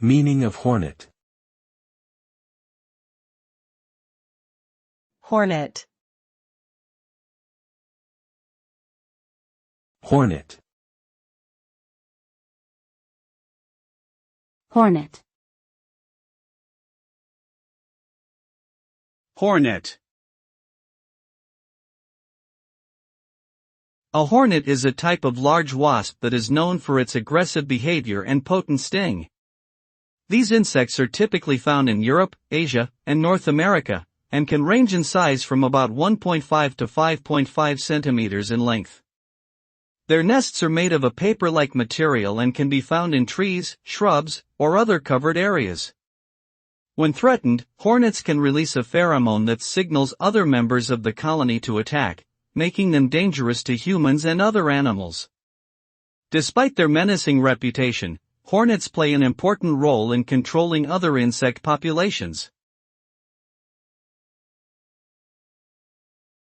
Meaning of hornet. Hornet. Hornet. Hornet. Hornet. A hornet is a type of large wasp that is known for its aggressive behavior and potent sting. These insects are typically found in Europe, Asia, and North America, and can range in size from about 1.5 to 5.5 centimeters in length. Their nests are made of a paper-like material and can be found in trees, shrubs, or other covered areas. When threatened, hornets can release a pheromone that signals other members of the colony to attack, making them dangerous to humans and other animals. Despite their menacing reputation, hornets play an important role in controlling other insect populations.